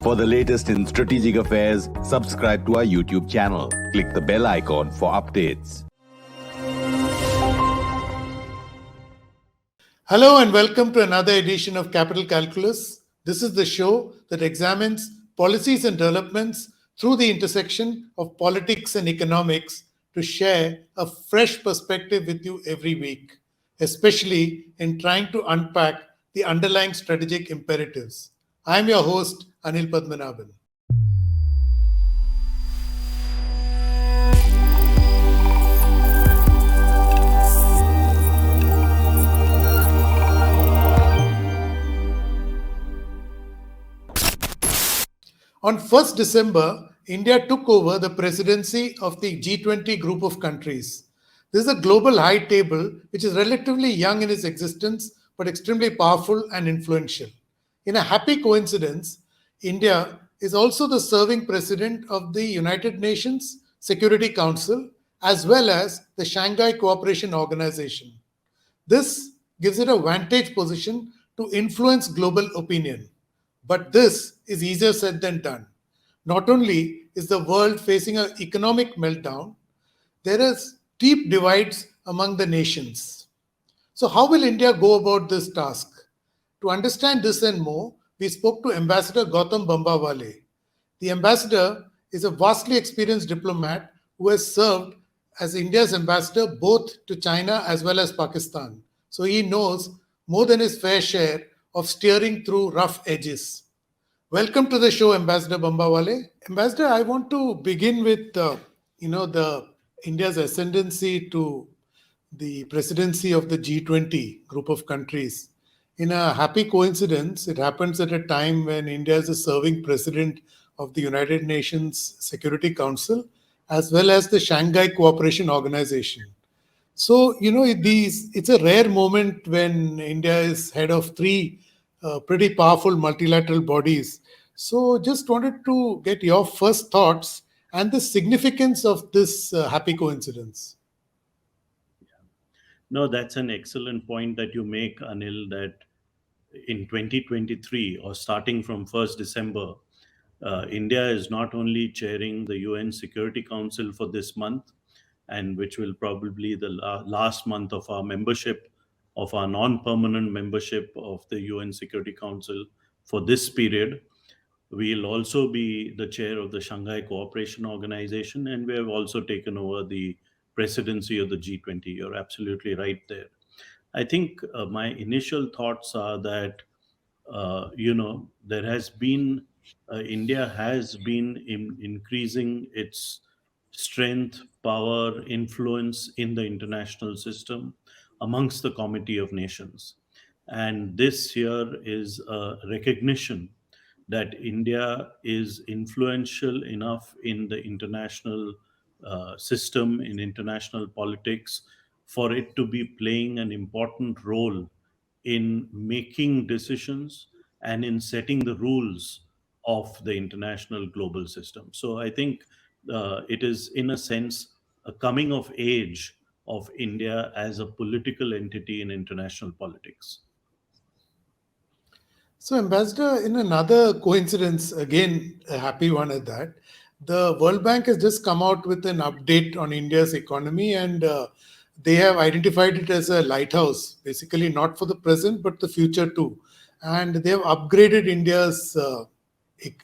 For the latest in strategic affairs, subscribe to our YouTube channel. Click the bell icon for updates. Hello and welcome to another edition of Capital Calculus. This is the show that examines policies and developments through the intersection of politics and economics to share a fresh perspective with you every week, especially in trying to unpack the underlying strategic imperatives. I'm your host, Anil Padmanabhan. On 1st December, India took over the presidency of the G20 group of countries. This is a global high table which is relatively young in its existence but extremely powerful and influential. In a happy coincidence, India is also the serving president of the United Nations Security Council as well as the Shanghai Cooperation Organization. This gives it a vantage position to influence global opinion. But this is easier said than done. Not only is the world facing an economic meltdown, there is deep divides among the nations. So how will India go about this task? To understand this and more, we spoke to Ambassador Gautam Bambawale. The ambassador is a vastly experienced diplomat who has served as India's ambassador both to China as well as Pakistan. So he knows more than his fair share of steering through rough edges. Welcome to the show, Ambassador Bambawale. Ambassador, I want to begin with the India's ascendancy to the presidency of the G20 group of countries. In a happy coincidence, it happens at a time when India is a serving president of the United Nations Security Council as well as the Shanghai Cooperation Organization. So, it's a rare moment when India is head of three pretty powerful multilateral bodies. So, just wanted to get your first thoughts and the significance of this happy coincidence. No, that's an excellent point that you make, Anil, that in 2023 or starting from 1st December, India is not only chairing the UN Security Council for this month, and which will probably the last month of our membership, of our non-permanent membership of the UN Security Council for this period. We'll also be the chair of the Shanghai Cooperation Organization, and we have also taken over the presidency of the G20. You're absolutely right there. I think my initial thoughts are that, there has been, India has been increasing its strength, power, influence in the international system amongst the Committee of Nations. And this here is a recognition that India is influential enough in the international system, in international politics, for it to be playing an important role in making decisions and in setting the rules of the international global system. So I think it is, in a sense, a coming of age of India as a political entity in international politics. So, Ambassador, in another coincidence, again, a happy one at that, the World Bank has just come out with an update on India's economy, and they have identified it as a lighthouse, basically not for the present, but the future too. And they have upgraded India's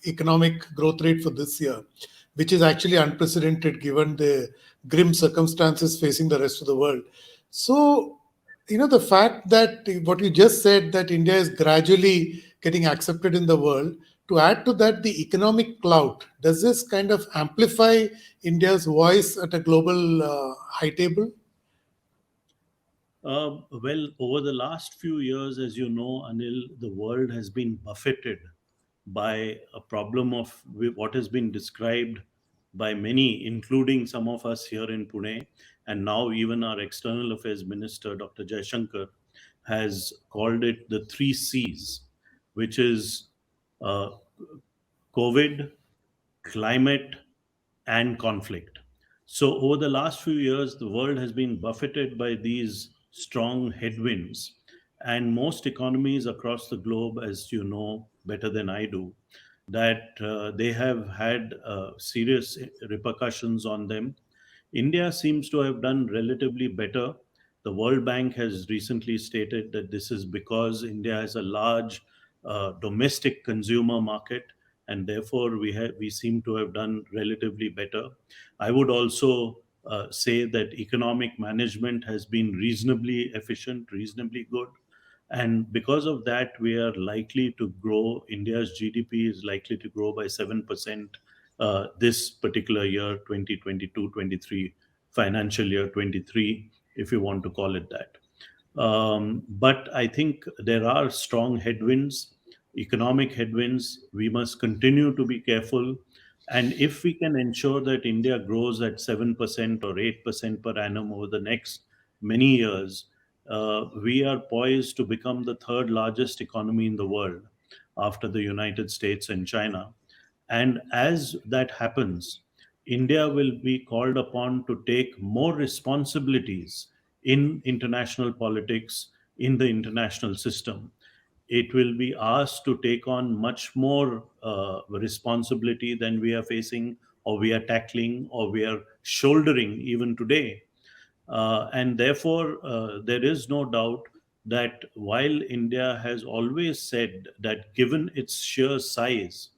economic growth rate for this year, which is actually unprecedented given the grim circumstances facing the rest of the world. So, the fact that what you just said, that India is gradually getting accepted in the world, to add to that the economic clout, does this kind of amplify India's voice at a global high table? Well, over the last few years, as you know, Anil, the world has been buffeted by a problem of what has been described by many, including some of us here in Pune, and now even our External Affairs Minister, Dr. Jaishankar, has called it the 3 Cs, which is COVID, climate, and conflict. So over the last few years, the world has been buffeted by these strong headwinds. And most economies across the globe, as you know better than I do, that they have had serious repercussions on them. India seems to have done relatively better. The World Bank has recently stated that this is because India has a large domestic consumer market, and therefore we seem to have done relatively better. I would also say that economic management has been reasonably efficient, reasonably good, and because of that, we are likely to grow. India's GDP is likely to grow by 7% this particular year, 2022-23, financial year 23, if you want to call it that. But I think there are strong headwinds, economic headwinds. We must continue to be careful. And if we can ensure that India grows at 7% or 8% per annum over the next many years, we are poised to become the third largest economy in the world after the United States and China. And as that happens, India will be called upon to take more responsibilities in international politics, in the international system. It will be asked to take on much more responsibility than we are facing, or we are tackling, or we are shouldering even today. And therefore, there is no doubt that while India has always said that given its sheer size,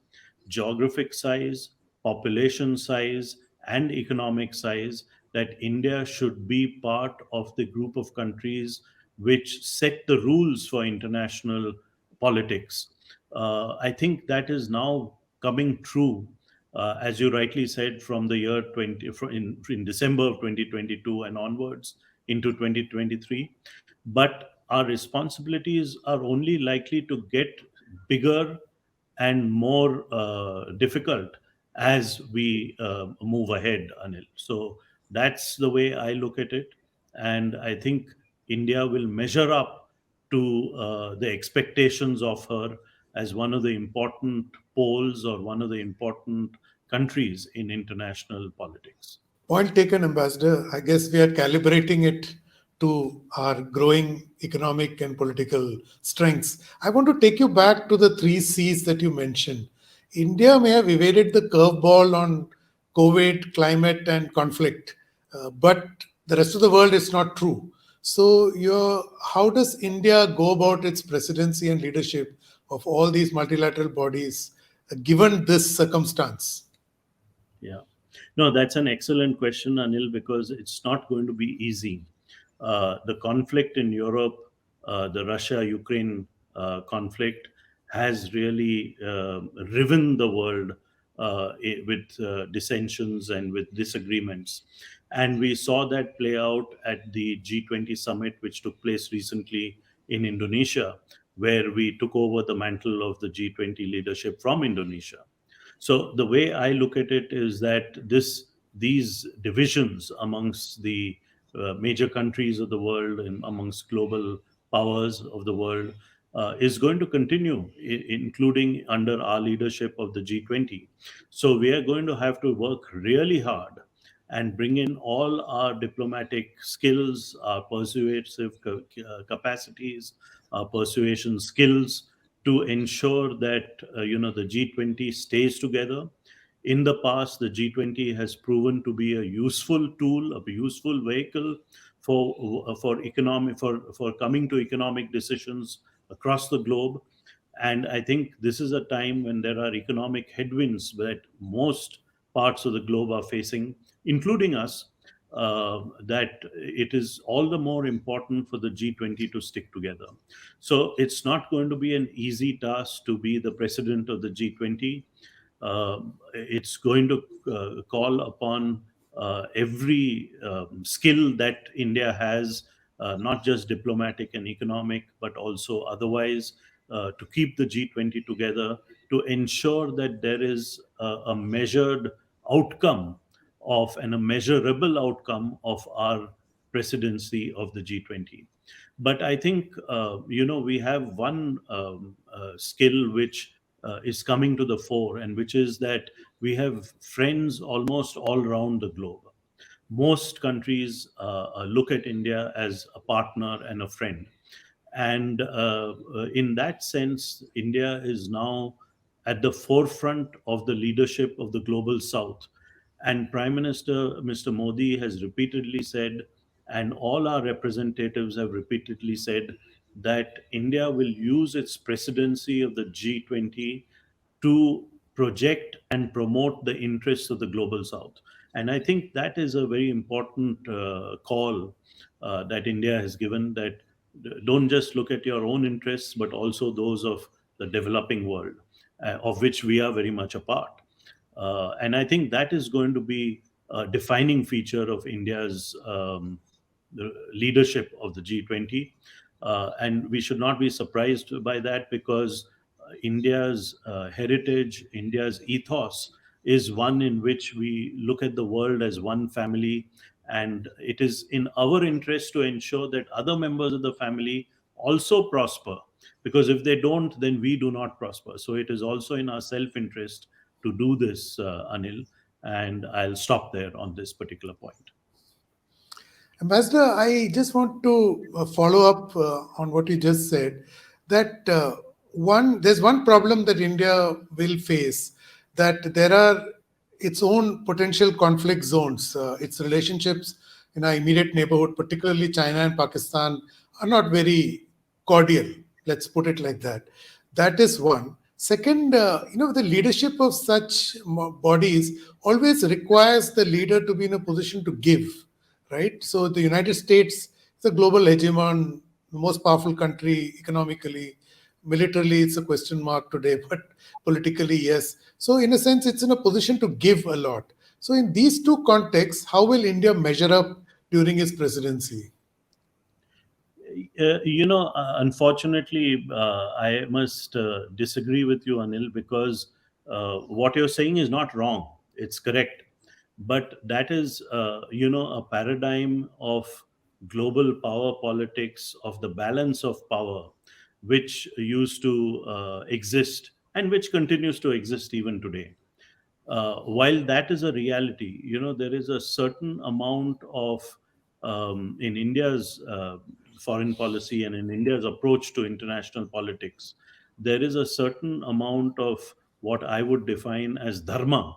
geographic size, population size, and economic size, that India should be part of the group of countries which set the rules for international politics. I think that is now coming true, as you rightly said, from the year 20, in December of 2022 and onwards into 2023. But our responsibilities are only likely to get bigger and more difficult as we move ahead, Anil. So that's the way I look at it. And I think India will measure up to the expectations of her as one of the important poles or one of the important countries in international politics. Point taken, Ambassador. I guess we are calibrating it to our growing economic and political strengths. I want to take you back to the three C's that you mentioned. India may have evaded the curveball on COVID, climate, and conflict, but the rest of the world is not true. So, how does India go about its presidency and leadership of all these multilateral bodies given this circumstance? Yeah. No, that's an excellent question, Anil, because it's not going to be easy. The conflict in Europe, the Russia-Ukraine conflict, has really riven the world with dissensions and with disagreements. And we saw that play out at the G20 summit, which took place recently in Indonesia, where we took over the mantle of the G20 leadership from Indonesia. So the way I look at it is that these divisions amongst the major countries of the world and amongst global powers of the world is going to continue, including under our leadership of the G20. So we are going to have to work really hard and bring in all our diplomatic skills, our persuasive capacities, our persuasion skills, to ensure that the G20 stays together. In the past, the G20 has proven to be a useful tool, a useful vehicle for economic for coming to economic decisions across the globe. And I think this is a time when there are economic headwinds that most parts of the globe are facing, including us. That it is all the more important for the G20 to stick together. So it's not going to be an easy task to be the president of the G20. It's going to call upon every skill that India has, not just diplomatic and economic, but also otherwise, to keep the G20 together, to ensure that there is a measured outcome of and a measurable outcome of our presidency of the G20. But I think, we have one skill which is coming to the fore, and which is that we have friends almost all around the globe. Most countries look at India as a partner and a friend. And in that sense, India is now at the forefront of the leadership of the global South. And Prime Minister Mr. Modi has repeatedly said, and all our representatives have repeatedly said, that India will use its presidency of the G20 to project and promote the interests of the global South. And I think that is a very important call that India has given, that don't just look at your own interests, but also those of the developing world, of which we are very much a part. And I think that is going to be a defining feature of India's the leadership of the G20. And we should not be surprised by that, because India's heritage, India's ethos is one in which we look at the world as one family. And it is in our interest to ensure that other members of the family also prosper. Because if they don't, then we do not prosper. So it is also in our self interest to do this, Anil. And I'll stop there on this particular point. Ambassador, I just want to follow up on what you just said. That there's one problem that India will face, that there are its own potential conflict zones. Its relationships in our immediate neighborhood, particularly China and Pakistan, are not very cordial. Let's put it like that. That is one. Second, the leadership of such bodies always requires the leader to be in a position to give, right? So the United States is a global hegemon, the most powerful country economically. Militarily, it's a question mark today, but politically, yes. So in a sense, it's in a position to give a lot. So in these two contexts, how will India measure up during its presidency? Unfortunately, I must disagree with you, Anil, because what you're saying is not wrong. It's correct. But that is, a paradigm of global power politics, of the balance of power, which used to exist and which continues to exist even today. While that is a reality, there is a certain amount of, in India's foreign policy and in India's approach to international politics, there is a certain amount of what I would define as dharma,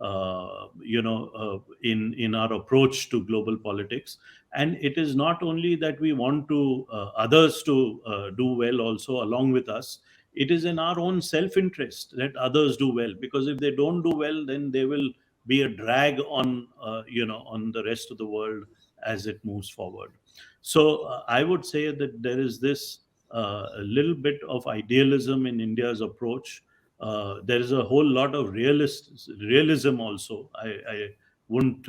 in our approach to global politics. And it is not only that we want to others to do well also along with us. It is in our own self-interest that others do well, because if they don't do well, then they will be a drag on on the rest of the world as it moves forward. So I would say that there is this a little bit of idealism in India's approach. There is a whole lot of realism also. I wouldn't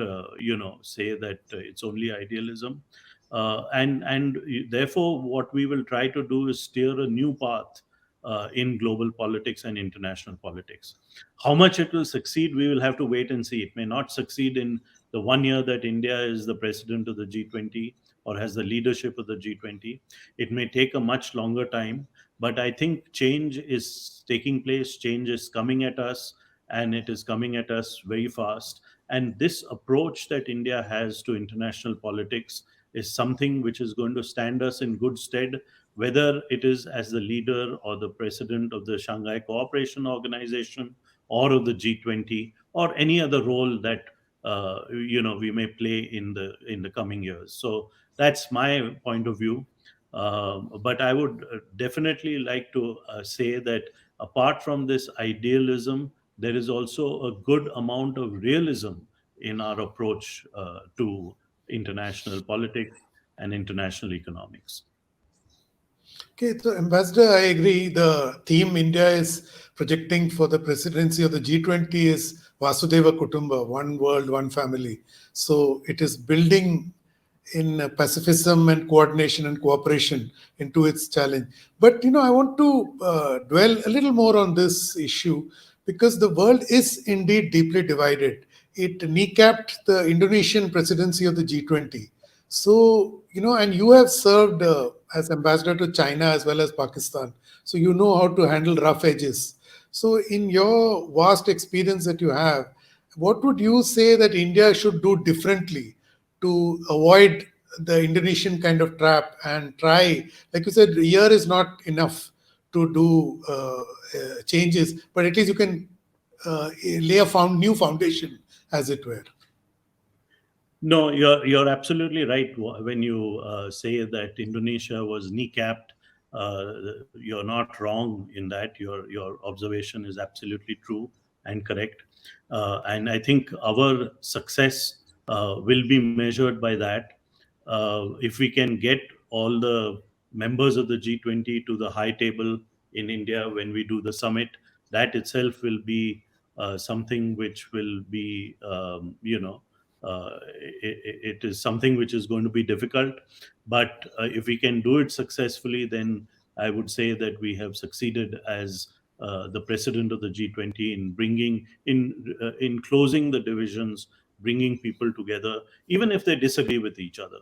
say that it's only idealism, and therefore what we will try to do is steer a new path in global politics and international politics. How much it will succeed, we will have to wait and see. It may not succeed in the 1 year that India is the president of the G20 or has the leadership of the G20. It may take a much longer time, but I think change is taking place, change is coming at us, and it is coming at us very fast. And this approach that India has to international politics is something which is going to stand us in good stead, whether it is as the leader or the president of the Shanghai Cooperation Organization or of the G20 or any other role that we may play in the coming years. So that's my point of view. But I would definitely like to say that apart from this idealism, there is also a good amount of realism in our approach to international politics and international economics. Okay, so Ambassador, I agree. The theme India is projecting for the presidency of the G20 is Vasudeva Kutumba, one world, one family. So it is building in pacifism and coordination and cooperation into its challenge. But I want to dwell a little more on this issue, because the world is indeed deeply divided. It kneecapped the Indonesian presidency of the G20. So, and you have served as ambassador to China as well as Pakistan. So you know how to handle rough edges. So in your vast experience that you have, what would you say that India should do differently to avoid the Indonesian kind of trap and try, like you said, a year is not enough to do changes, but at least you can lay a new foundation, as it were. No, you're absolutely right when you say that Indonesia was kneecapped. You're not wrong in that. Your observation is absolutely true and correct. And I think our success will be measured by that. If we can get all the members of the G20 to the high table in India when we do the summit, that itself will be something which will be, it is something which is going to be difficult. But if we can do it successfully, then I would say that we have succeeded as the president of the G20 in bringing in closing the divisions, bringing people together, even if they disagree with each other.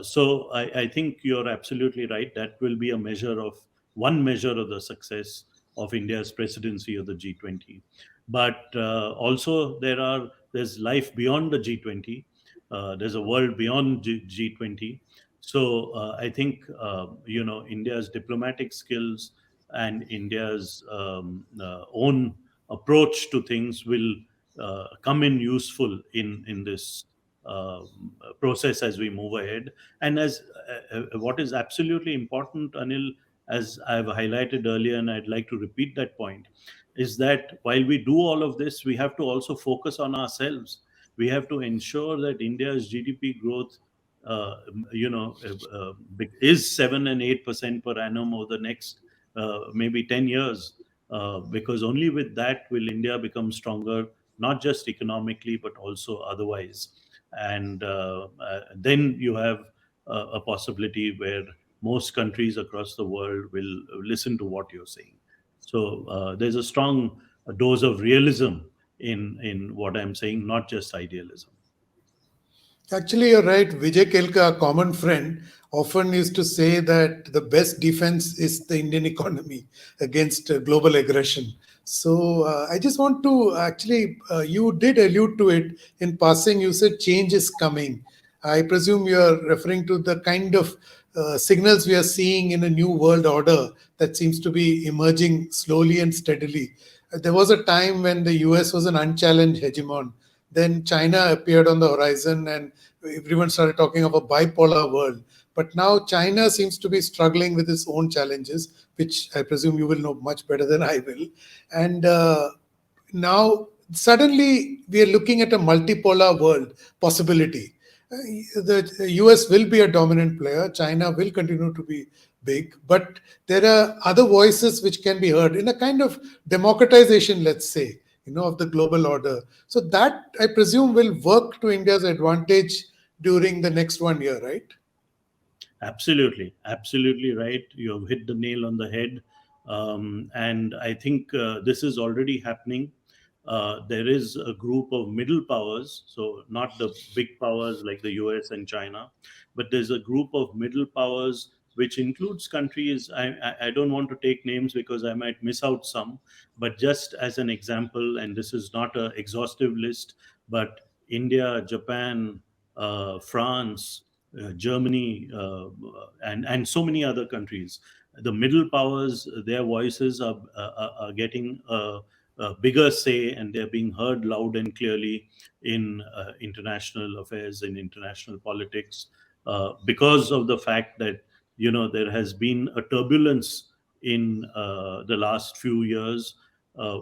So I think you're absolutely right. That will be a measure of one measure of the success of India's presidency of the G20. But also there's life beyond the G20. There's a world beyond G20. So I think India's diplomatic skills and India's own approach to things will come in useful in this process as we move ahead. And as what is absolutely important, Anil, as I've highlighted earlier, and I'd like to repeat that point, is that while we do all of this, we have to also focus on ourselves. We have to ensure that India's GDP growth, is 7 and 8% per annum over the next maybe 10 years, because only with that will India become stronger, not just economically but also otherwise. And then you have a possibility where most countries across the world will listen to what you're saying. So there's a strong dose of realism in what I'm saying, not just idealism. Actually, you're right. Vijay Kelka, a common friend, often used to say that the best defense is the Indian economy against global aggression. So I just want to actually, you did allude to it in passing. You said change is coming. I presume you are referring to the kind of signals we are seeing in a new world order that seems to be emerging slowly and steadily. There was a time when the US was an unchallenged hegemon. Then China appeared on the horizon and everyone started talking of a bipolar world. But now China seems to be struggling with its own challenges, which I presume you will know much better than I will. And now suddenly we are looking at a multipolar world possibility. The US will be a dominant player, China will continue to be big, but there are other voices which can be heard in a kind of democratization, let's say, of the global order. So that, I presume, will work to India's advantage during the next 1 year, right? Absolutely, absolutely right. You have hit the nail on the head. And I think this is already happening. There is a group of middle powers, so not the big powers like the US and China, but there's a group of middle powers which includes countries. I don't want to take names because I might miss out some, but just as an example, and this is not an exhaustive list, but India, Japan, France, Germany, and so many other countries. The middle powers, their voices are getting a bigger say, and they're being heard loud and clearly in international affairs and international politics, because of the fact that there has been a turbulence in the last few years,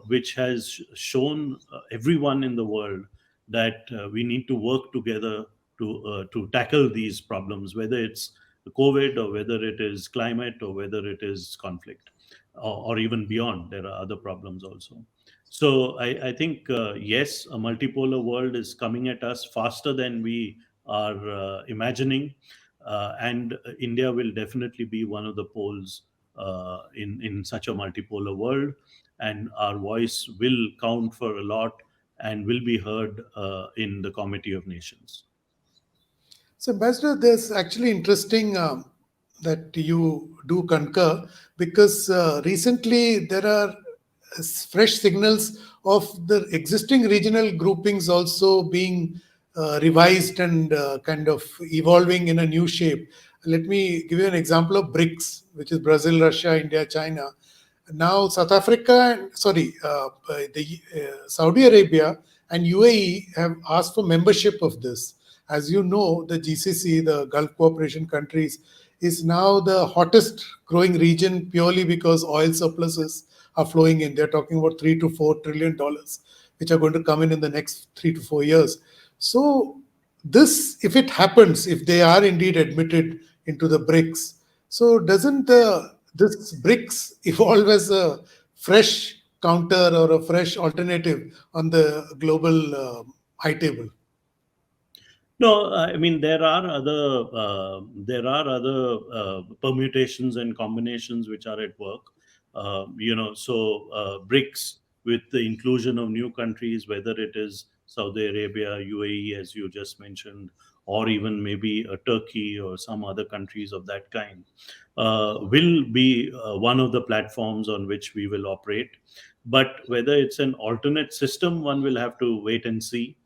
which has shown everyone in the world that we need to work together to tackle these problems, whether it's COVID or whether it is climate or whether it is conflict, or even beyond. There are other problems also. So I think, yes, a multipolar world is coming at us faster than we are imagining. And India will definitely be one of the poles in such a multipolar world. And our voice will count for a lot and will be heard in the Committee of Nations. So, Ambassador, there's actually interesting that you do concur, because recently there are fresh signals of the existing regional groupings also being revised and kind of evolving in a new shape. Let me give you an example of BRICS, which is Brazil, Russia, India, China. Now, South Africa, Saudi Arabia and UAE have asked for membership of this. As you know, the GCC, the Gulf Cooperation countries, is now the hottest growing region purely because oil surpluses are flowing in. They're talking about $3 to $4 trillion, which are going to come in the next 3 to 4 years. So, this, if it happens, if they are indeed admitted into the BRICS, so doesn't this BRICS evolve as a fresh counter or a fresh alternative on the global high table? No, I mean there are other permutations and combinations which are at work. BRICS with the inclusion of new countries, whether it is Saudi Arabia, UAE, as you just mentioned, or even maybe a Turkey or some other countries of that kind, will be one of the platforms on which we will operate. But whether it's an alternate system, one will have to wait and see.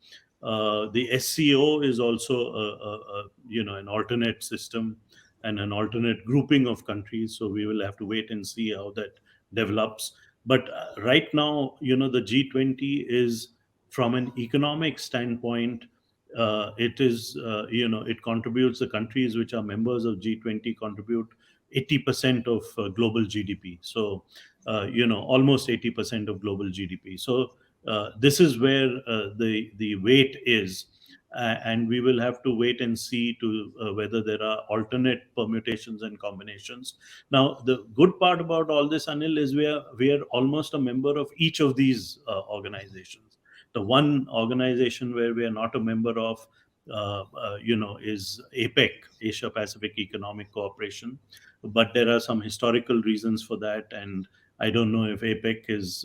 The SCO is also an alternate system and an alternate grouping of countries. So we will have to wait and see how that develops. But right now, the G20 is, from an economic standpoint, it contributes, the countries which are members of G20 contribute 80% of global GDP. So, almost 80% of global GDP. So this is where the weight is, and we will have to wait and see to whether there are alternate permutations and combinations. Now, the good part about all this, Anil, is we are almost a member of each of these organizations. The one organization where we are not a member of, is APEC, Asia Pacific Economic Cooperation. But there are some historical reasons for that, and I don't know if APEC is,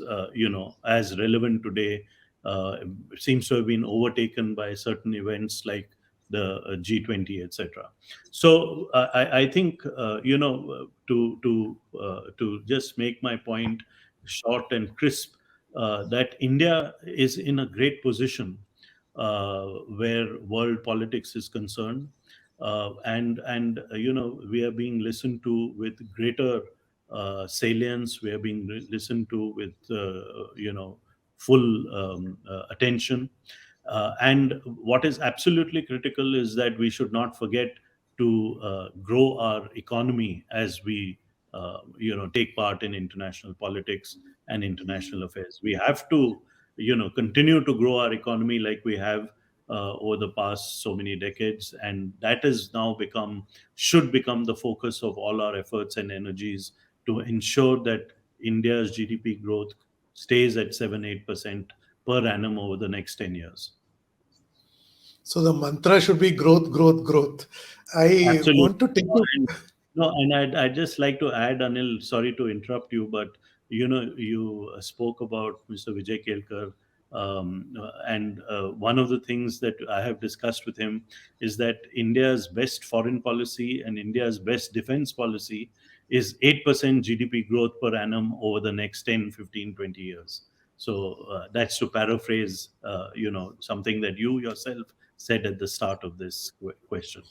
as relevant today. It seems to have been overtaken by certain events like the G20, etc. So I think, to just make my point short and crisp, that India is in a great position where world politics is concerned, and we are being listened to with greater salience. We are being listened to with full attention. And what is absolutely critical is that we should not forget to grow our economy as we take part in international politics and international affairs. We have to continue to grow our economy like we have over the past so many decades, and that has now should become the focus of all our efforts and energies to ensure that India's GDP growth stays at 7-8% per annum over the next 10 years. So the mantra should be growth, growth, growth. I Absolutely. want to take you. No, and I'd just like to add, Anil, sorry to interrupt you, but you spoke about Mr. Vijay Kelkar, and one of the things that I have discussed with him is that India's best foreign policy and India's best defense policy is 8% GDP growth per annum over the next 10, 15, 20 years. So that's to paraphrase, something that you yourself said at the start of this question.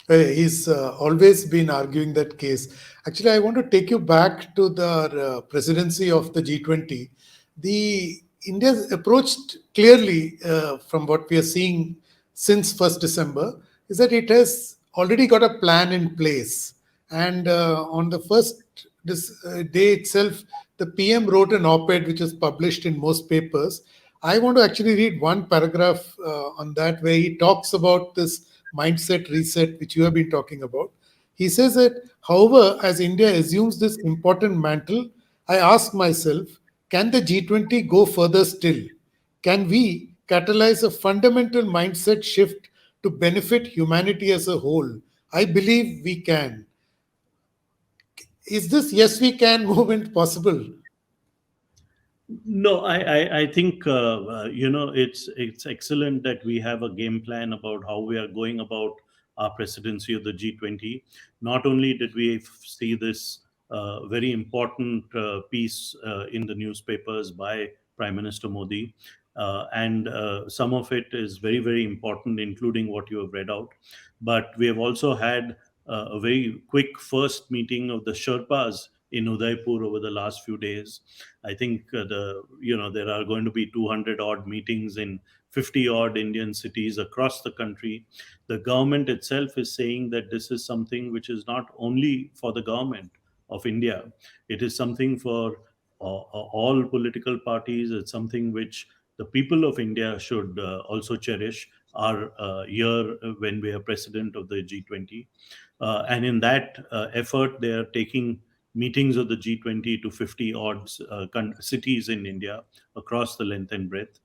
He's always been arguing that case. Actually, I want to take you back to the presidency of the G20. The India's approached clearly, from what we are seeing since 1st December, is that it has already got a plan in place. And on the first day itself, the PM wrote an op-ed which was published in most papers. I want to actually read one paragraph on that, where he talks about this mindset reset which you have been talking about. He says that, however, as India assumes this important mantle, I ask myself, can the G20 go further still? Can we catalyze a fundamental mindset shift to benefit humanity as a whole? I believe we can. Is this yes we can movement possible? No, I think it's excellent that we have a game plan about how we are going about our presidency of the G20. Not only did we see this very important piece in the newspapers by Prime Minister Modi, and some of it is very, very important, including what you have read out. But we have also had a very quick first meeting of the Sherpas in Udaipur over the last few days. I think there are going to be 200 odd meetings in 50 odd Indian cities across the country. The government itself is saying that this is something which is not only for the government of India, it is something for all political parties. It's something which the people of India should also cherish our year when we are president of the G20. And in that effort, they are taking meetings of the G20 to 50 odd cities in India across the length and breadth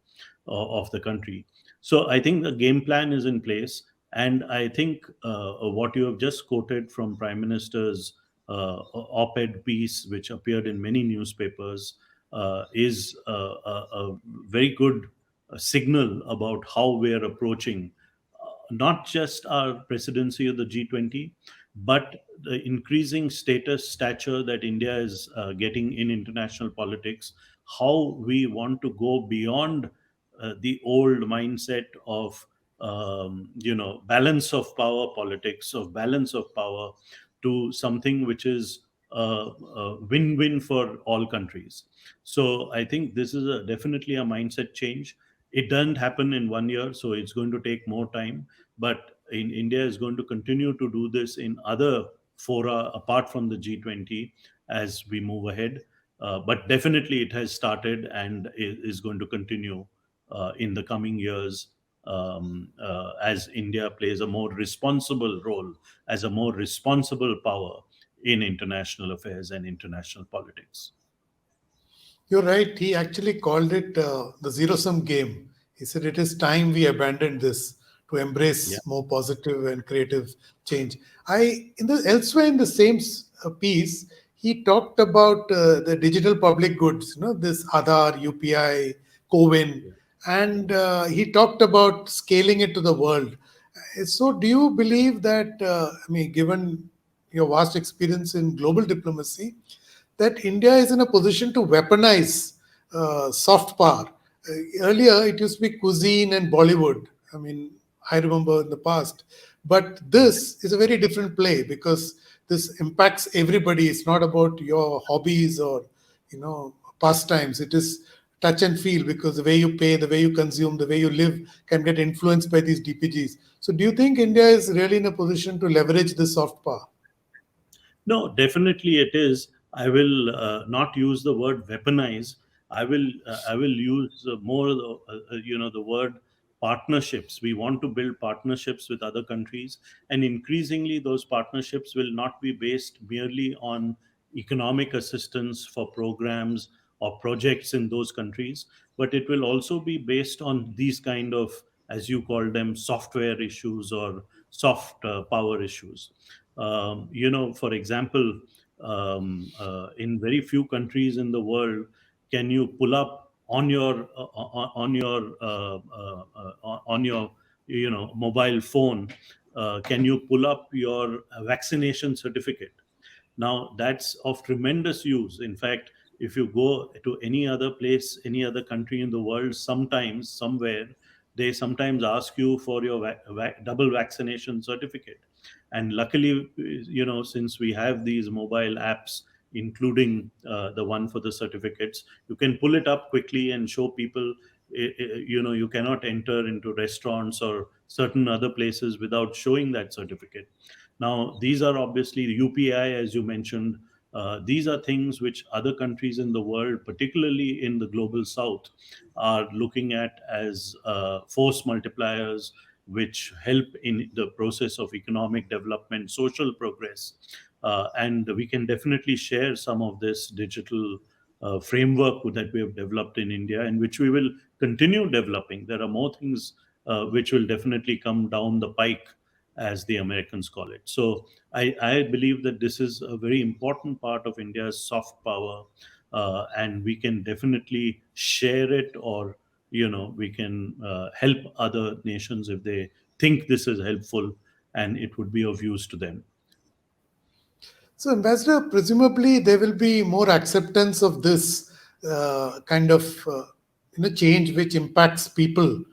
of the country. So I think the game plan is in place. And I think what you have just quoted from Prime Minister's op-ed piece, which appeared in many newspapers, is a very good signal about how we are approaching not just our presidency of the G20, but the increasing stature that India is getting in international politics, how we want to go beyond the old mindset of balance of power politics, of balance of power, to something which is a win-win for all countries. So I think this is definitely a mindset change. It doesn't happen in 1 year, so it's going to take more time. But India is going to continue to do this in other fora apart from the G20 as we move ahead. But definitely it has started and is going to continue in the coming years, as India plays a more responsible role, as a more responsible power in international affairs and international politics. You're right. He actually called it the zero sum game. He said it is time we abandoned this to Yeah. embrace more positive and creative change. Elsewhere in the same piece, he talked about the digital public goods. This Aadhaar, UPI, CoWIN, Yeah. and he talked about scaling it to the world. So, do you believe that? Given your vast experience in global diplomacy, that India is in a position to weaponize soft power. Earlier, it used to be cuisine and Bollywood. I remember in the past. But this is a very different play because this impacts everybody. It's not about your hobbies or pastimes. It is touch and feel because the way you pay, the way you consume, the way you live can get influenced by these DPGs. So, do you think India is really in a position to leverage this soft power? No, definitely it is. I will not use the word weaponize. I will use more the word partnerships. We want to build partnerships with other countries, and increasingly those partnerships will not be based merely on economic assistance for programs or projects in those countries, but it will also be based on these kind of, as you call them, software issues or soft power issues. For example, in very few countries in the world can you pull up on your mobile phone, can you pull up your vaccination certificate. Now, that's of tremendous use. In fact, if you go to any other place, any other country in the world, sometimes, somewhere, they sometimes ask you for your double vaccination certificate. And luckily, since we have these mobile apps, including the one for the certificates, you can pull it up quickly and show people. You cannot enter into restaurants or certain other places without showing that certificate. Now, these are obviously UPI, as you mentioned. These are things which other countries in the world, particularly in the global south, are looking at as force multipliers, which help in the process of economic development, social progress. And we can definitely share some of this digital framework that we have developed in India, and which we will continue developing. There are more things which will definitely come down the pike, as the Americans call it. So I believe that this is a very important part of India's soft power, and we can definitely share it, or we can help other nations if they think this is helpful and it would be of use to them. So, Ambassador, presumably there will be more acceptance of this kind of change which impacts people.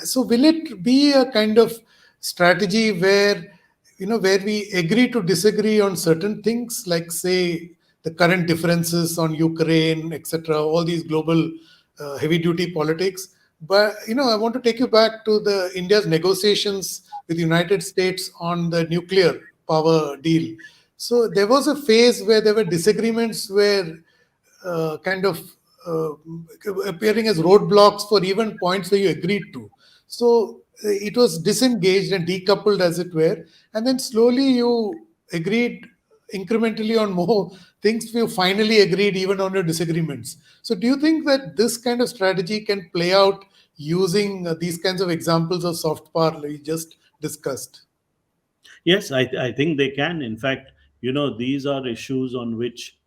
So will it be a kind of strategy where where we agree to disagree on certain things, like say the current differences on Ukraine, etc., all these global heavy duty politics? But I want to take you back to the India's negotiations with the United States on the nuclear power deal. So there was a phase where there were disagreements where kind of uh, appearing as roadblocks for even points that you agreed to. So it was disengaged and decoupled, as it were, and then slowly you agreed incrementally on more things. You finally agreed even on your disagreements. So do you think that this kind of strategy can play out using these kinds of examples of soft power we just discussed? Yes, I think they can. In fact, these are issues on which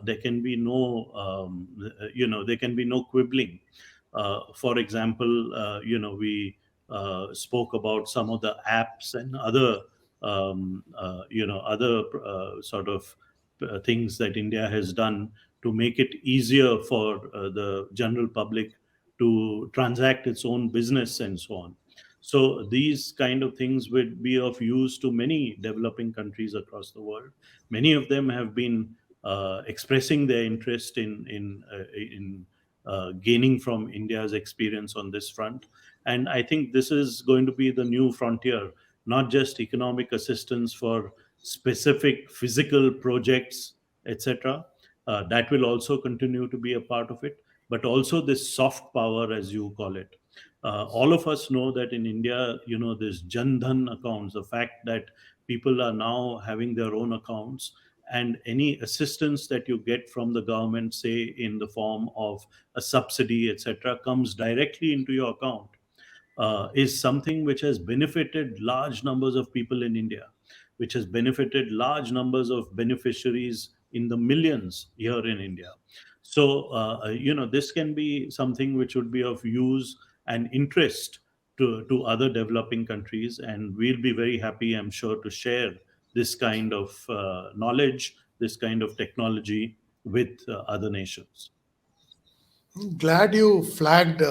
there can be no, there can be no quibbling. For example, we spoke about some of the apps and other, other sort of things that India has done to make it easier for the general public to transact its own business and so on. So these kind of things would be of use to many developing countries across the world. Many of them have been expressing their interest in gaining from India's experience on this front. And I think this is going to be the new frontier, not just economic assistance for specific physical projects, etc. That will also continue to be a part of it, but also this soft power, as you call it. All of us know that in India, this Jan Dhan accounts, the fact that people are now having their own accounts, and any assistance that you get from the government, say in the form of a subsidy, etc., comes directly into your account, is something which has benefited large numbers of people in India, which has benefited large numbers of beneficiaries in the millions here in India. So, this can be something which would be of use and interest to other developing countries. And we'll be very happy, I'm sure, to share this kind of knowledge, this kind of technology with other nations. Glad you flagged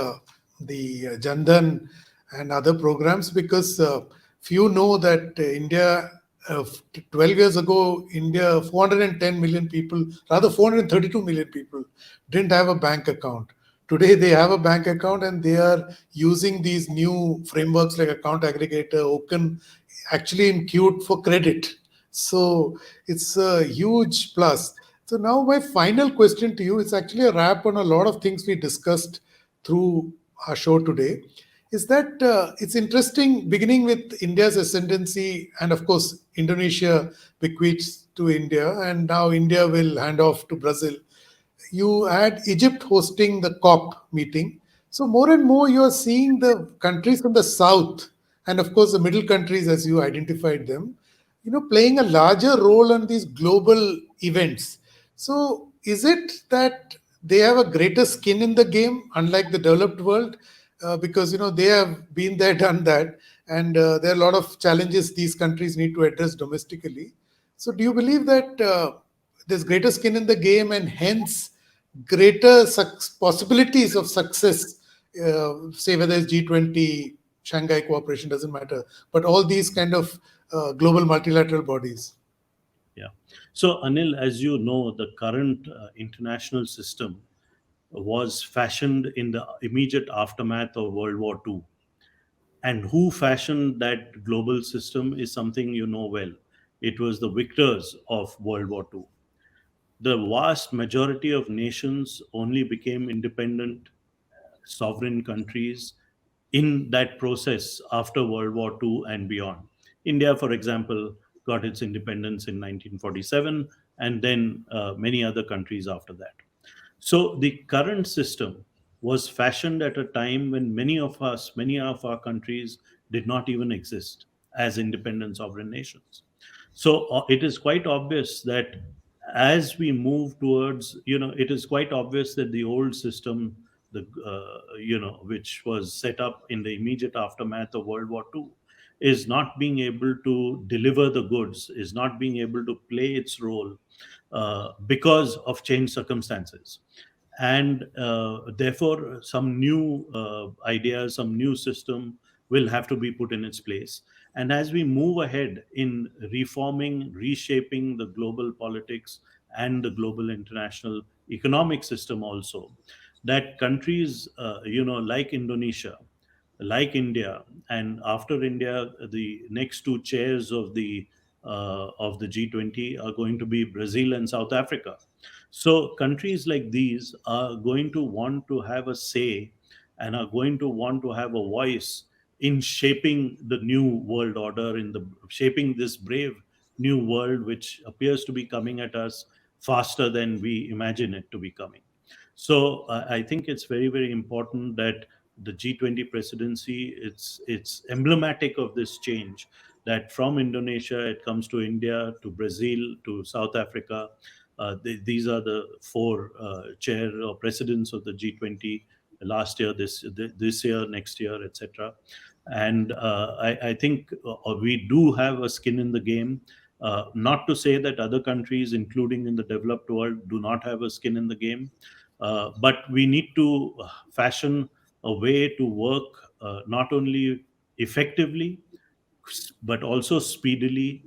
the Jandan and other programs, because few know that India, 12 years ago, India, 410 million people, rather 432 million people, didn't have a bank account. Today, they have a bank account and they are using these new frameworks like Account Aggregator, Open, actually in Qt for credit. So it's a huge plus. So now my final question to you is actually a wrap on a lot of things we discussed through our show today. Is that it's interesting, beginning with India's ascendancy, and of course Indonesia bequeaths to India, and now India will hand off to Brazil. You had Egypt hosting the COP meeting. So more and more you are seeing the countries from the south, and of course the middle countries as you identified them, playing a larger role in these global events. So is it that they have a greater skin in the game, unlike the developed world? Because they have been there, done that, and there are a lot of challenges these countries need to address domestically. So do you believe that there's greater skin in the game, and hence greater possibilities of success? Say whether it's G20, Shanghai Cooperation, doesn't matter, but all these kind of global multilateral bodies. Yeah. So, Anil, as you know, the current international system was fashioned in the immediate aftermath of World War II. And who fashioned that global system is something you know well. It was the victors of World War II. The vast majority of nations only became independent sovereign countries in that process after World War II and beyond. India, for example, got its independence in 1947, and then many other countries after that. So the current system was fashioned at a time when many of our countries did not even exist as independent sovereign nations. So it is quite obvious that as we move towards, it is quite obvious that the old system, which was set up in the immediate aftermath of World War II, is not being able to deliver the goods, is not being able to play its role because of changed circumstances. and therefore some new ideas, some new system will have to be put in its place. And as we move ahead in reforming, reshaping the global politics and the global international economic system also, that countries like Indonesia, like India, and after India, the next two chairs of the G20 are going to be Brazil and South Africa. So countries like these are going to want to have a say and are going to want to have a voice in shaping the new world order, in the shaping this brave new world which appears to be coming at us faster than we imagine it to be coming. So I think it's very, very important that the G20 presidency, it's emblematic of this change, that from Indonesia it comes to India, to Brazil, to South Africa. These are the four chair or presidents of the G20 last year, this year, next year, etc. And I think we do have a skin in the game. Not to say that other countries, including in the developed world, do not have a skin in the game, but we need to fashion a way to work not only effectively but also speedily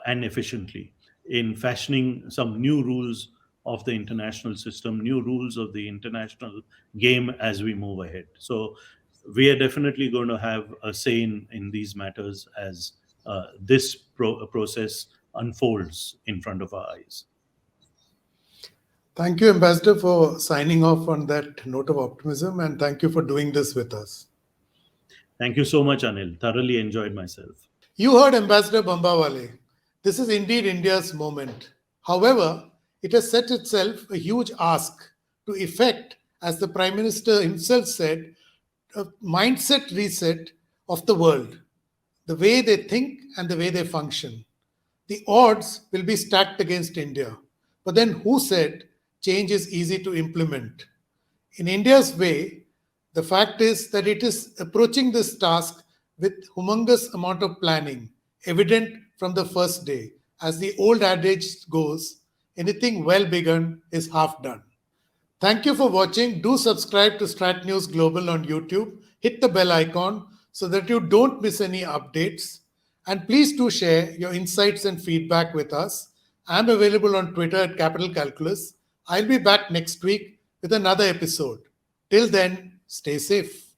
and efficiently in fashioning some new rules of the international system, new rules of the international game as we move ahead. So we are definitely going to have a say in these matters as this process unfolds in front of our eyes. Thank you, Ambassador, for signing off on that note of optimism, and thank you for doing this with us. Thank you so much, Anil. Thoroughly enjoyed myself. You heard Ambassador Bambawale. This is indeed India's moment. However, it has set itself a huge ask to effect, as the Prime Minister himself said, a mindset reset of the world, the way they think and the way they function. The odds will be stacked against India. But then who said change is easy to implement? In India's way, the fact is that it is approaching this task with humongous amount of planning, evident from the first day. As the old adage goes, anything well begun is half done. Thank you for watching. Do subscribe to Strat News Global on YouTube. Hit the bell icon so that you don't miss any updates. And please do share your insights and feedback with us. I'm available on Twitter at Capital Calculus. I'll be back next week with another episode. Till then, stay safe.